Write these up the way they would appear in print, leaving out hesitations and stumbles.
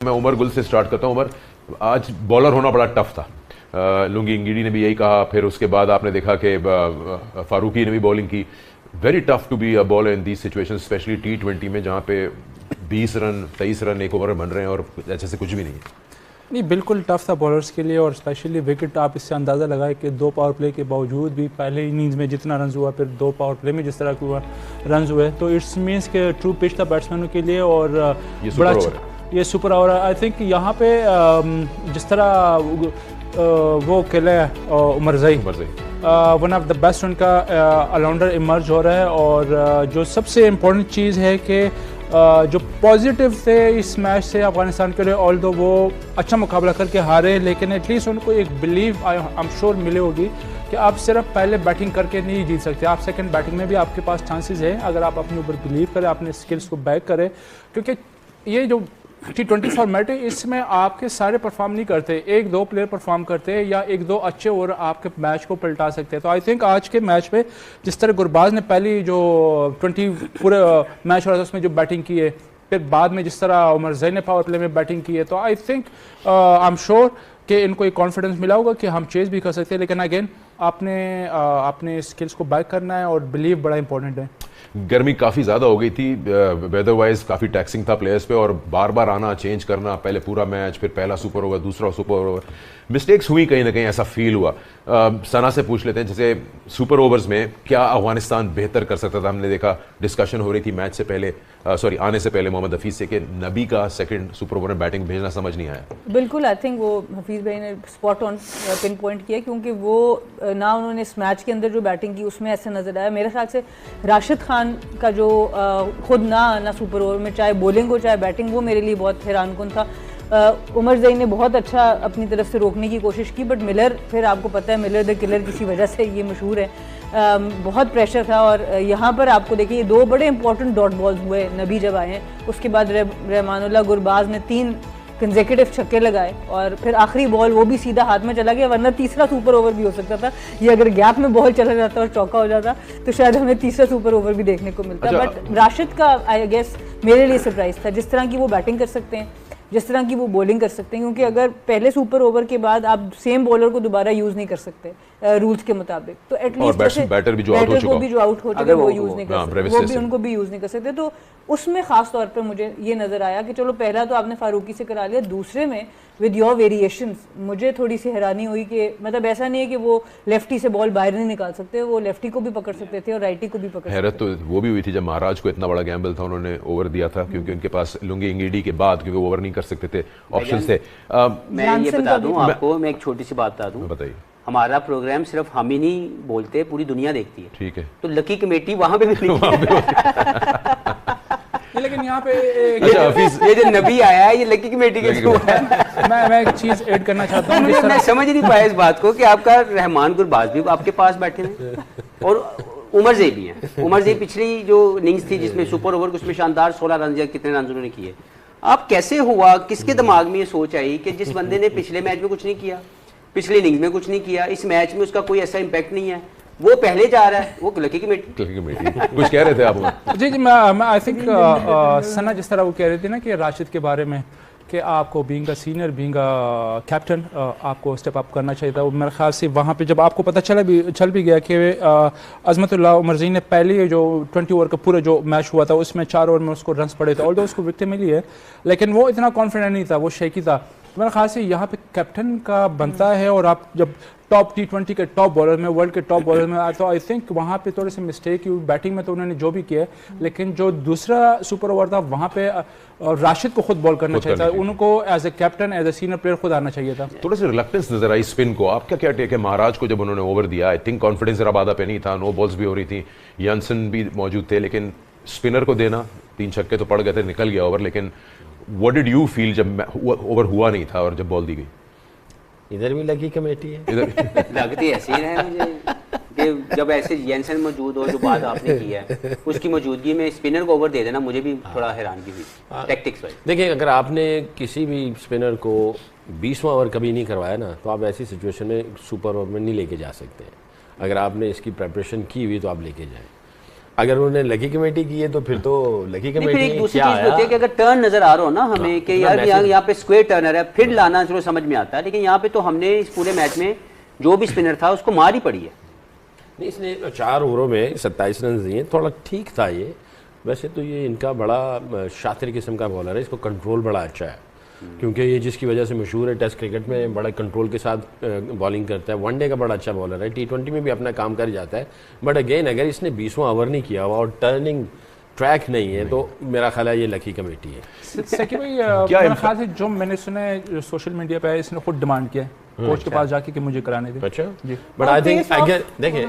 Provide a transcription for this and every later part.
मैं उमर गुल से स्टार्ट करता हूँ। उमर, आज बॉलर होना बड़ा टफ था। लुंगी इंगीडी ने भी यही कहा, फिर उसके बाद आपने देखा कि फारूकी ने भी बॉलिंग की। Very tough to be a bowler in these situation, specially T20 में जहाँ पे 20 रन 23 रन एक ओवर में बन रहे हैं और ऐसे से कुछ भी नहीं है। नहीं, बिल्कुल टफ था बॉलर्स के लिए, और स्पेशली विकेट आप इससे अंदाज़ा लगाए कि 2 पावर प्ले के बावजूद भी पहले इनिंग्स में जितना रन हुआ, फिर 2 पावर प्ले में जिस तरह के हुआ रन हुए, तो इट्स मीन्स के ट्रू पिच था बैट्समैनों के लिए। और ये बड़ा सुपर ओवर है। ये सुपर ओवर आई थिंक यहाँ पे जिस तरह वो खेले Omarzai one of the best उनका ऑलराउंडर इमर्ज हो रहा है। और जो सबसे इम्पोर्टेंट चीज़ है कि जो पॉजिटिव थे इस मैच से अफगानिस्तान के लिए, ऑल्दो वो अच्छा मुकाबला करके हारे, लेकिन एटलीस्ट उनको एक बिलीव आई एम श्योर मिले होगी कि आप सिर्फ पहले बैटिंग करके नहीं जीत सकते, आप सेकंड बैटिंग में भी आपके पास चांसेस है अगर आप अपने ऊपर बिलीव करें, अपने स्किल्स को बैक करें। क्योंकि ये जो T20 फॉर्मेट है इसमें आपके सारे परफॉर्म नहीं करते, 1-2 प्लेयर परफॉर्म करते हैं या 1-2 अच्छे ओवर आपके मैच को पलटा सकते हैं। तो आई थिंक आज के मैच में जिस तरह गुरबाज ने पहली जो 20 पूरे मैच हो रहा था उसमें जो बैटिंग की है, फिर बाद में जिस तरह उमर ज़ई ने पावर प्ले में बैटिंग की है, तो I think I am sure कि इनको एक कॉन्फिडेंस मिला होगा कि हम चेज भी कर सकते हैं। लेकिन अगेन आपने अपने स्किल्स को बैक करना है और बिलीव बड़ा इंपॉर्टेंट है। गर्मी काफ़ी ज़्यादा हो गई थी, वेदर वाइज काफ़ी टैक्सिंग था प्लेयर्स पे, और बार बार आना चेंज करना, पहले पूरा मैच फिर पहला सुपर ओवर दूसरा सुपर ओवर, मिस्टेक्स हुई कहीं ना कहीं, ऐसा फील हुआ। सना से पूछ लेते हैं, जैसे सुपर ओवर्स में क्या अफगानिस्तान बेहतर कर सकता था? हमने देखा डिस्कशन हो रही थी मैच से पहले, सॉरी आने से पहले मोहम्मद हफीज़ से कि नबी का सेकंड सुपर ओवर में बैटिंग भेजना समझ नहीं आया। बिल्कुल, आई थिंक वो हफीज़ भाई ने स्पॉट ऑन पिन पॉइंट किया, क्योंकि वो ना उन्होंने इस मैच के अंदर जो बैटिंग की उसमें ऐसा नज़र आया। मेरे ख्याल से राशिद खान का जो खुद ना आना सुपर ओवर में, चाहे बॉलिंग हो चाहे बैटिंग, वो मेरे लिए बहुत हैरानकुन था। उमर ज़ई ने बहुत अच्छा अपनी तरफ से रोकने की कोशिश की, बट मिलर, फिर आपको पता है मिलर द किलर किसी वजह से ये मशहूर है, बहुत प्रेशर था। और यहाँ पर आपको देखिए 2 बड़े इंपॉर्टेंट डॉट बॉल्स हुए नबी जब आए हैं, उसके बाद रहमानुल्लाह गुरबाज ने 3 कंसेक्यूटिव छक्के लगाए, और फिर आखिरी बॉल वो भी सीधा हाथ में चला गया, वरना तीसरा सुपर ओवर भी हो सकता था। ये अगर गैप में बॉल चला जाता और चौका हो जाता तो शायद हमें तीसरा सुपर ओवर भी देखने को मिलता। बट राशिद का आई गेस मेरे लिए सरप्राइज था, जिस तरह की वो बैटिंग कर सकते हैं, जिस तरह की वो बॉलिंग कर सकते हैं, क्योंकि अगर पहले सुपर ओवर के बाद आप सेम बॉलर को दोबारा यूज़ नहीं कर सकते रूल्स के मुताबिक, तो एटलीस्ट बैटर भी जो आउट हो चुका वो यूज़ नहीं कर सकते, वो भी उनको भी यूज़ नहीं कर सकते। तो उसमें खास तौर पर मुझे ये नज़र आया कि चलो पहला तो आपने फारूकी से करा लिया, दूसरे में विद योर वेरिएशंस मुझे थोड़ी सी हैरानी हुई कि मतलब ऐसा नहीं है कि वो लेफ्टी से बॉल बाहर नहीं निकाल सकते, वो लेफ्टी को भी पकड़ सकते थे और राइटी को भी पकड़ सकते थे। हैरत तो वो भी हुई थी जब महाराज को इतना बड़ा गैम्बल था, उन्होंने ओवर दिया था, क्योंकि उनके पास लुंगी इंगीडी के बाद क्योंकि ओवर नहीं कर सकते थे, ऑप्शंस थे। मैं ये बता दूं आपको, मैं एक छोटी सी बात बता दूं, बताइए। हमारा प्रोग्राम सिर्फ हम ही नहीं बोलते, पूरी दुनिया देखती है। ठीक है, तो लकी कमेटी वहां पे भी लेकिन यहाँ पे ये जो नबी आया है ये लकी कमेटी के थ्रू है। मैं एक चीज़ ऐड करना चाहता हूँ। मैं समझ नहीं पाया इस बात को कि आपका रहमान गुरबाज भी आपके पास बैठे हैं और उमर ज़ई भी हैं। उमर ज़ई पिछली जो इनिंग्स थी जिसमें सुपर ओवर, उसमें शानदार 16 रन या कितने रन उन्होंने किए। आप कैसे हुआ, किसके दिमाग में ये सोच आई कि जिस बंदे ने पिछले मैच में कुछ नहीं किया, पिछले इनिंग्स में कुछ नहीं किया, इस मैच में उसका कोई ऐसा इम्पैक्ट नहीं है, वो पहले जा रहा है, वो लकी कमेटी। कुछ कह रहे थे आप? जी मैं आई थिंक सना जिस तरह वो कह रही थी ना कि राशिद के बारे में कि आपको being a senior, being a captain, आपको स्टेप अप करना चाहिए था। मेरे ख्याल से वहाँ पे जब आपको पता चल भी गया कि अजमतुल्लाह उमर ज़ई ने पहले जो 20 ओवर का पूरा जो मैच हुआ था उसमें 4 ओवर में उसको रन्स पड़े थे, ऑल्दो उसको विकेट मिली है, लेकिन वो इतना कॉन्फिडेंट नहीं था, वो शेकी था। तो मेरे ख्याल से यहाँ पे कैप्टन का बनता है, और आप जब टॉप T20 के टॉप बॉलर में, वर्ल्ड के टॉप बॉलर में आए, तो आई थिंक वहाँ पे थोड़ी सी मिस्टेक हुई। बैटिंग में तो उन्होंने जो भी किया, लेकिन जो दूसरा सुपर ओवर था वहाँ पे राशिद को खुद बॉल करना चाहिए था, उनको as a captain, as a senior player खुद आना चाहिए था। थोड़ा सी रिलक्टेंस नजर आई स्पिन को। आपका क्या टेक है? महाराज को जब उन्होंने ओवर दिया, आई थिंक कॉन्फिडेंस रबादा पे नहीं था, नो बॉल्स भी हो रही थी, यंसन भी मौजूद थे, लेकिन स्पिनर को देना, 3 छक्के तो पड़ गए थे, निकल गया ओवर, लेकिन व्हाट डिड यू फील जब ओवर हुआ नहीं था और जब बॉल दी गई? इधर भी लकी कमेटी है, लगती ऐसी है मुझे कि जब ऐसे जेंसन मौजूद हो, जो बात आपने की है, उसकी मौजूदगी में स्पिनर को ओवर दे देना मुझे भी थोड़ा हैरानगी हुई टैक्टिक्स वाइज। देखिए, अगर आपने किसी भी स्पिनर को 20वां ओवर कभी नहीं करवाया ना, तो आप ऐसी सिचुएशन में सुपर ओवर में नहीं लेके जा सकते। अगर आपने इसकी प्रेपरेशन की हुई तो आप लेके जाएं। अगर उन्होंने लकी कमेटी की है तो फिर तो लकी नहीं, फिर कमेटी एक दूसरी क्या चीज होती है कि अगर टर्न नजर आ रहा हो ना हमें कि यार यहाँ पे स्क्वायर टर्नर है, फिर लाना चलो समझ में आता है, लेकिन यहाँ पे तो हमने इस पूरे मैच में जो भी स्पिनर था उसको मार ही पड़ी है। नहीं, इसने 4 ओवरों में 27 रन दिए, थोड़ा ठीक था ये। वैसे तो ये इनका बड़ा शातिर किस्म का बॉलर है, इसको कंट्रोल बड़ा अच्छा है, क्योंकि ये जिसकी वजह से मशहूर है, टेस्ट क्रिकेट में बड़ा कंट्रोल के साथ बॉलिंग करता है, वनडे का बड़ा अच्छा बॉलर है, T20 में भी अपना काम कर जाता है। बट अगेन अगर इसने 20वां ओवर नहीं किया हुआ और टर्निंग ट्रैक नहीं है तो मेरा ख्याल है ये लकी कमेटी है। सकी भाई मेरा ख्याल है जो मैंने सुना है सोशल मीडिया पे इसने खुद डिमांड किया है कोच के पास जाके कि मुझे कराने दें। अच्छा जी। बट आई थिंक अगर देखें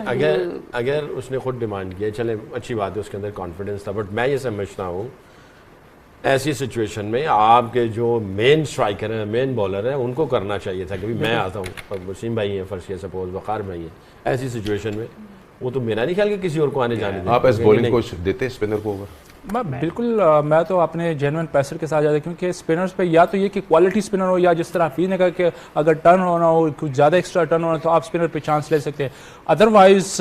अगर उसने खुद डिमांड किया, चले अच्छी बात है, उसके अंदर कॉन्फिडेंस था। बट मैं ये समझता हूँ ऐसी सिचुएशन में आपके जो मेन स्ट्राइकर हैं, मेन बॉलर हैं, उनको करना चाहिए था। कभी मैं आता हूँ, वसीम भाई हैं फर्स्ट सपोज, वकार भाई हैं, ऐसी सिचुएशन में वो तो मेरा नहीं ख्याल कि किसी और को आने जाने दें। आप एज बॉलिंग कोच देते स्पिनर को ओवर? मैं बिल्कुल मैं तो अपने जेन्युइन पेसर के साथ जाता, क्योंकि स्पिनर्स पे या तो ये कि क्वालिटी स्पिनर हो, या जिस तरह हफीज ने कहा कि अगर टर्न होना हो, कुछ ज़्यादा एक्स्ट्रा टर्न होना, तो आप स्पिनर पे चांस ले सकते हैं। अदरवाइज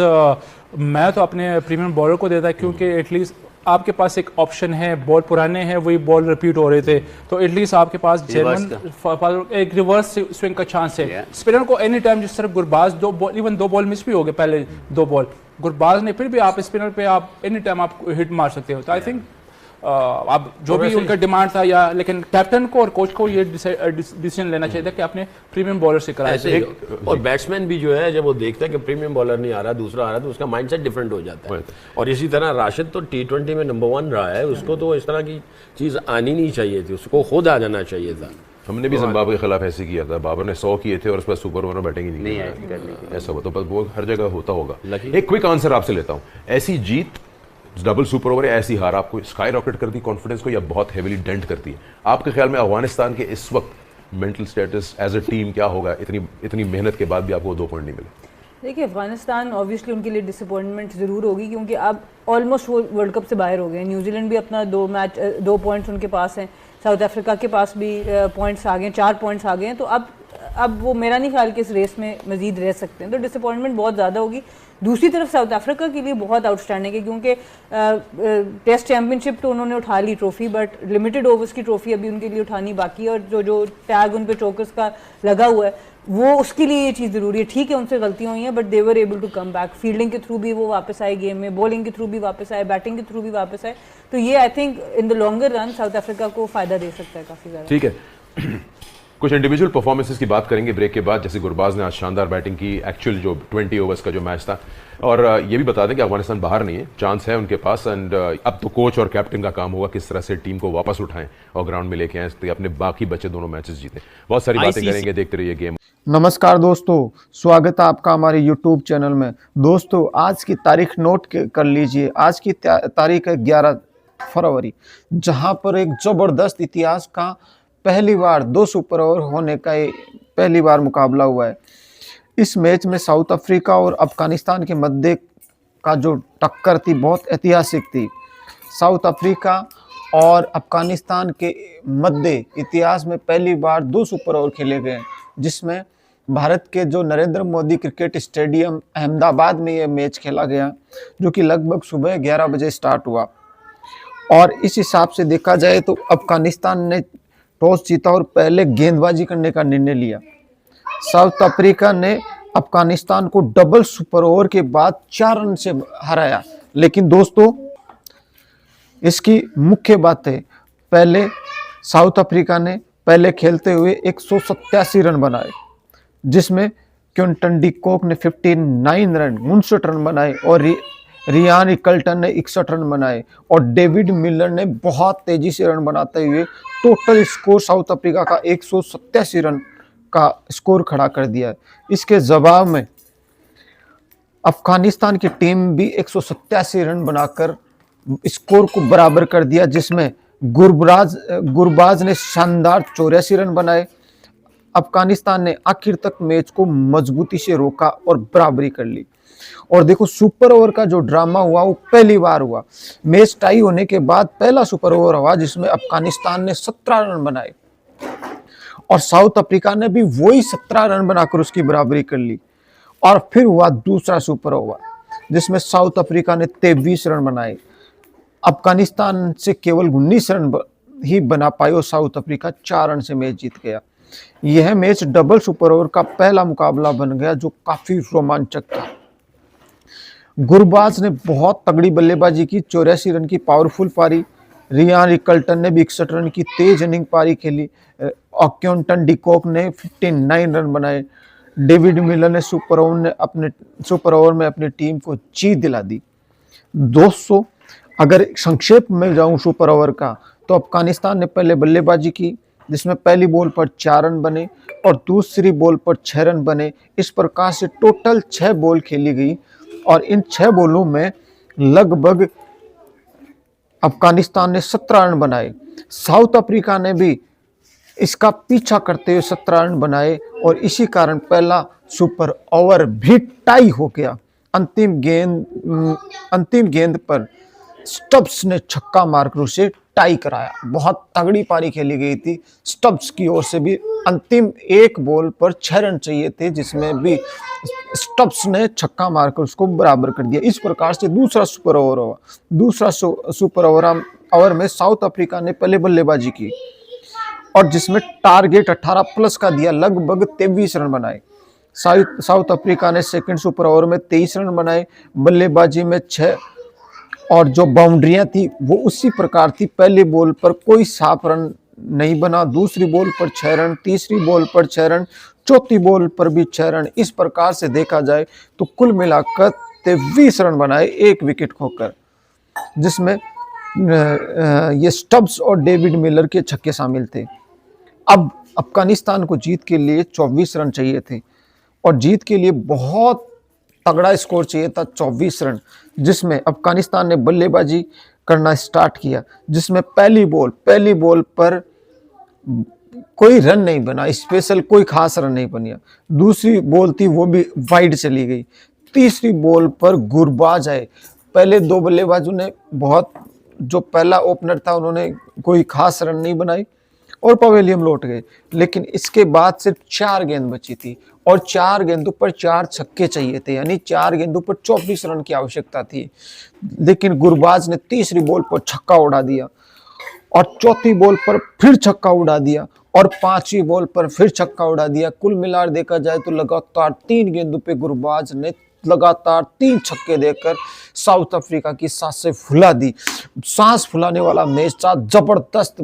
मैं तो अपने प्रीमियम बॉलर को देता, क्योंकि एटलीस्ट आपके पास एक ऑप्शन है, बॉल पुराने हैं, वही बॉल रिपीट हो रहे थे, तो एटलीस्ट आपके पास जेन्युइन एक रिवर्स स्विंग का चांस है। स्पिनर को एनी टाइम, जिस तरह गुरबाज इवन 2 बॉल मिस भी हो गए, पहले 2 बॉल गुरबाज ने, फिर भी आप स्पिनर पे आप एनी टाइम आप हिट मार सकते हो। तो आई थिंक अब जो भी उनका डिमांड था, या लेकिन कैप्टन को और कोच को ये डिसीजन लेना चाहिए था कि अपने प्रीमियम बॉलर से कराए। और बैट्समैन भी जो है जब वो देखता है कि प्रीमियम बॉलर नहीं आ रहा, दूसरा आ रहा, तो उसका माइंडसेट डिफरेंट हो जाता है। और इसी तरह राशिद तो T20 में नंबर 1 रहा है, उसको तो इस तरह की चीज़ आनी नहीं चाहिए थी, उसको खुद आ जाना चाहिए था। हमने भी जिम्बाब्वे के खिलाफ ऐसे किया था, बाबर ने 100 किए थे और उस पर सुपर ओवर में बैटिंग ही नहीं की, ऐसा होता, बस वो हर जगह होता होगा। एक क्विक आंसर आपसे लेता हूँ, ऐसी जीत डबल सुपर ओवर या ऐसी हार आपको स्काई रॉकेट करती कॉन्फिडेंस को, या बहुत हेवीली डेंट करती है? आपके ख्याल में अफगानिस्तान के इस वक्त mental status as a team क्या होगा, इतनी मेहनत के बाद भी आपको 2 पॉइंट नहीं मिले? देखिए, अफगानिस्तान ऑब्वियसली उनके लिए डिसअपॉइंटमेंट ज़रूर होगी, क्योंकि अब ऑलमोस्ट वो वर्ल्ड कप से बाहर हो गए हैं। न्यूजीलैंड भी अपना 2 पॉइंट्स उनके पास हैं, साउथ अफ्रीका के पास भी पॉइंट्स आ गए, 4 पॉइंट्स आ गए हैं। तो अब वो मेरा नहीं ख्याल कि इस रेस में मजीद रह सकते हैं, तो डिसअपॉइंटमेंट बहुत ज़्यादा होगी। दूसरी तरफ साउथ अफ्रीका के लिए बहुत आउटस्टैंडिंग है, क्योंकि टेस्ट चैंपियनशिप तो उन्होंने उठा ली ट्रॉफी, बट लिमिटेड ओवर्स की ट्रॉफी अभी उनके लिए उठानी बाकी है, और जो टैग उन पे चोकर्स का लगा हुआ है, वो उसके लिए ये चीज़ ज़रूरी है। ठीक है, उनसे गलतियाँ हुई हैं, but they were able to come back. Fielding के थ्रू भी वो वापस आए गेम में, बॉलिंग के थ्रू भी वापस आए, बैटिंग के थ्रू भी वापस आए। तो ये I think in the longer run south Africa को फ़ायदा दे सकता है काफ़ी ज़्यादा। ठीक है, कुछ इंडिविजुअल परफॉर्मेंसेस की बात करेंगे ब्रेक के बाद। जैसे गुरबाज ने आज शानदार बैटिंग की, एक्चुअल जो 20 ओवर्स का जो मैच था। और ये भी बता दें कि अफगानिस्तान बाहर नहीं है, चांस है उनके पास, एंड अब तो कोच और कैप्टन का काम होगा किस तरह से टीम को वापस उठाएं और ग्राउंड में लेके आएं, तो अपने बाकी बचे दोनों मैचेस जीते। बहुत सारी बातें करेंगे, देखते रहिए गेम। नमस्कार दोस्तों, स्वागत है आपका हमारे YouTube चैनल में। दोस्तों, आज की तारीख नोट कर लीजिए। आज की तारीख है 11 फरवरी, जहां पर एक ज़बरदस्त इतिहास का पहली बार 2 सुपर ओवर होने का पहली बार मुकाबला हुआ है। इस मैच में साउथ अफ्रीका और अफगानिस्तान के मध्य का जो टक्कर थी बहुत ऐतिहासिक थी। साउथ अफ्रीका और अफगानिस्तान के मध्य इतिहास में पहली बार 2 सुपर ओवर खेले गए, जिसमें भारत के जो नरेंद्र मोदी क्रिकेट स्टेडियम अहमदाबाद में ये मैच खेला गया, जो कि लगभग सुबह 11 बजे स्टार्ट हुआ। और इस हिसाब से देखा जाए तो अफगानिस्तान ने टॉस जीता और पहले गेंदबाजी करने का निर्णय लिया। साउथ अफ्रीका ने अफगानिस्तान को डबल सुपर ओवर के बाद 4 रन से हराया। लेकिन दोस्तों, इसकी मुख्य बात है, पहले साउथ अफ्रीका ने पहले खेलते हुए 187 रन बनाए, जिसमें क्विंटन डी कॉक ने 59 रन 59 रन बनाए, और रियान इकल्टन ने 61 रन बनाए, और डेविड मिलर ने बहुत तेजी से रन बनाते हुए टोटल स्कोर साउथ अफ्रीका का 187 रन का स्कोर खड़ा कर दिया। इसके जवाब में अफगानिस्तान की टीम भी 187 रन बनाकर स्कोर को बराबर कर दिया, जिसमें गुरबाज ने शानदार 84 रन बनाए। अफगानिस्तान ने आखिर तक मैच को मजबूती से रोका और बराबरी कर ली। और देखो, सुपर ओवर का जो ड्रामा हुआ वो पहली बार हुआ। मैच टाई होने के बाद पहला सुपर ओवर हुआ, जिसमें अफगानिस्तान ने 17 रन बनाए और साउथ अफ्रीका ने भी वही 17 रन बनाकर उसकी बराबरी कर ली। और फिर हुआ दूसरा सुपर ओवर, जिसमें साउथ अफ्रीका ने 23 रन बनाए। अफगानिस्तान से केवल 19 रन ही बना पाई और साउथ अफ्रीका 4 रन से मैच जीत गया। यह मैच डबल सुपर ओवर का पहला मुकाबला बन गया जो काफी रोमांचक था। गुरबाज ने बहुत तगड़ी बल्लेबाजी की, 84 रन की पावरफुल पारी। रियान रिकल्टन ने भी 61 रन की तेज इनिंग पारी खेली। ऑक्योंटन डिकॉक ने 59 रन बनाए। डेविड मिलर ने सुपर ओवर में अपनी टीम को जीत दिला दी। दोस्तों, अगर संक्षेप में जाऊं सुपर ओवर का, तो अफगानिस्तान ने पहले बल्लेबाजी की, जिसमें पहली बॉल पर 4 रन बने और दूसरी बॉल पर 6 रन बने। इस प्रकार से टोटल 6 बॉल खेली गई और इन 6 बॉलों में लगभग अफगानिस्तान ने 17 रन बनाए। साउथ अफ्रीका ने भी इसका पीछा करते हुए 17 रन बनाए और इसी कारण पहला सुपर ओवर भी टाई हो गया। अंतिम गेंद पर स्टब्स ने छक्का मारकर उसे टाई कराया। बहुत तगड़ी पारी खेली गई थी स्टब्स की ओर से भी। अंतिम एक बॉल पर 6 रन चाहिए थे, जिसमें भी स्टब्स ने छक्का मारकर उसको बराबर कर दिया। इस प्रकार से दूसरा सुपर ओवर हुआ। दूसरा सुपर ओवर में साउथ अफ्रीका ने पहले बल्लेबाजी की और जिसमें टारगेट 18 प्लस का दिया, लगभग 23 रन बनाए। साउथ अफ्रीका ने सेकंड सुपर ओवर में 23 रन बनाए, बल्लेबाजी में 6 और जो बाउंड्रियां थी वो उसी प्रकार थी। पहली बॉल पर कोई साफ रन नहीं बना, दूसरी बॉल पर 6 रन, तीसरी बॉल पर 6 रन, चौथी बॉल पर भी 6 रन। इस प्रकार से देखा जाए तो कुल मिलाकर 23 रन बनाए, एक विकेट खोकर, जिसमें ये स्टब्स और डेविड मिलर के छक्के शामिल थे। अब अफगानिस्तान को जीत के लिए 24 रन चाहिए थे और जीत के लिए बहुत तगड़ा स्कोर चाहिए था, 24 रन, जिसमें अफगानिस्तान ने बल्लेबाजी करना स्टार्ट किया, जिसमें पहली बॉल पर कोई रन नहीं बना, स्पेशल कोई खास रन नहीं बनिया। दूसरी बॉल थी वो भी वाइड चली गई। तीसरी बॉल पर गुरबाज आए। पहले दो बल्लेबाजों ने जो पहला ओपनर था उन्होंने कोई खास रन नहीं बनाई और पवेलियन लौट गए। लेकिन इसके बाद सिर्फ 4 गेंद बची थी और 4 गेंदों पर 4 छक्के चाहिए थे, यानी 4 गेंदों पर 24 रन की आवश्यकता थी। लेकिन गुरबाज ने तीसरी बॉल पर छक्का उड़ा दिया और चौथी बॉल पर फिर छक्का उड़ा दिया और पांचवी बॉल पर फिर छक्का उड़ा दिया। कुल मिलाकर देखा जाए तो लगातार 3 गेंदों पे गुरबाज ने लगातार 3 छक्के देकर साउथ अफ्रीका की सांसें फुला दी। सांस फुलाने वाला मैच था, जबरदस्त।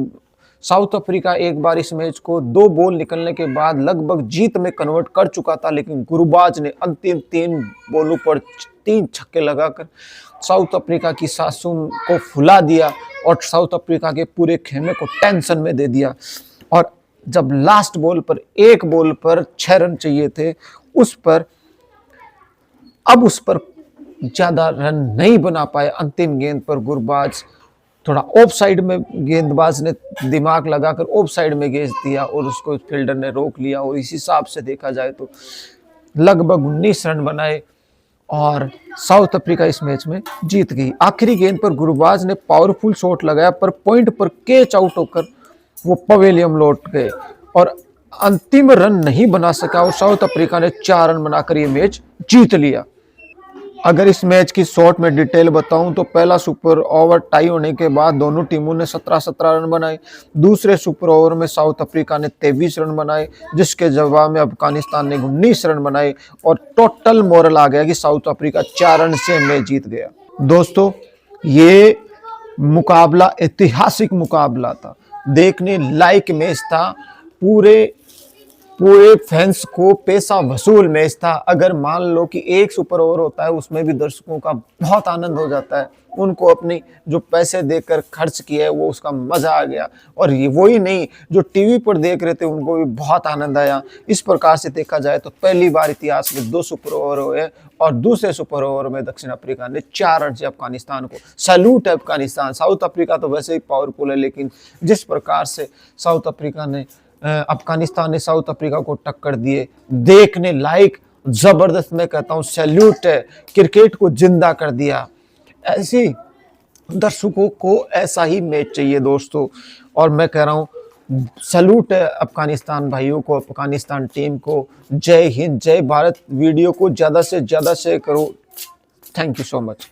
साउथ अफ्रीका एक बार इस मैच को 2 बॉल निकलने के बाद लगभग जीत में कन्वर्ट कर चुका था, लेकिन गुरबाज ने अंतिम 3 बॉलों पर 3 छक्के लगाकर साउथ अफ्रीका की सांसों को फुला दिया और साउथ अफ्रीका के पूरे खेमे को टेंशन में दे दिया। और जब लास्ट बॉल पर 1 बॉल पर 6 रन चाहिए थे, उस पर ज्यादा रन नहीं बना पाए। अंतिम गेंद पर गुरबाज थोड़ा ऑफ साइड में, गेंदबाज ने दिमाग लगाकर ऑफ साइड में गेंद दिया और उसको फील्डर ने रोक लिया और इस हिसाब से देखा जाए तो लगभग 19 रन बनाए और साउथ अफ्रीका इस मैच में जीत गई। आखिरी गेंद पर गुरबाज ने पावरफुल शॉट लगाया पर पॉइंट पर कैच आउट होकर वो पवेलियन लौट गए और अंतिम रन नहीं बना सका और साउथ अफ्रीका ने 4 रन बनाकर ये मैच जीत लिया। अगर इस मैच की शॉर्ट में डिटेल बताऊं तो पहला सुपर ओवर टाई होने के बाद दोनों टीमों ने 17-17 रन बनाए। दूसरे सुपर ओवर में साउथ अफ्रीका ने 23 रन बनाए, जिसके जवाब में अफगानिस्तान ने 19 रन बनाए और टोटल मोरल आ गया कि साउथ अफ्रीका 4 रन से मैच जीत गया। दोस्तों, ये मुकाबला ऐतिहासिक मुकाबला था, देखने लायक मैच था, पूरे फैंस को पैसा वसूल मैच था। अगर मान लो कि एक सुपर ओवर होता है उसमें भी दर्शकों का बहुत आनंद हो जाता है, उनको अपनी जो पैसे देकर खर्च किया है वो उसका मजा आ गया और ये वही नहीं जो टीवी पर देख रहे थे उनको भी बहुत आनंद आया। इस प्रकार से देखा जाए तो पहली बार इतिहास में 2 सुपर ओवर हुए और दूसरे सुपर ओवर में दक्षिण अफ्रीका ने 4 रन से अफगानिस्तान को, सैल्यूट है अफगानिस्तान। साउथ अफ्रीका तो वैसे ही पावरफुल है, लेकिन जिस प्रकार से अफगानिस्तान ने साउथ अफ्रीका को टक्कर दिए, देखने लायक, जबरदस्त। मैं कहता हूं सैल्यूट है, क्रिकेट को जिंदा कर दिया। ऐसी दर्शकों को ऐसा ही मैच चाहिए दोस्तों, और मैं कह रहा हूं सैल्यूट है अफगानिस्तान भाइयों को, अफगानिस्तान टीम को। जय हिंद, जय भारत। वीडियो को ज्यादा से ज्यादा शेयर करो। Thank you so much.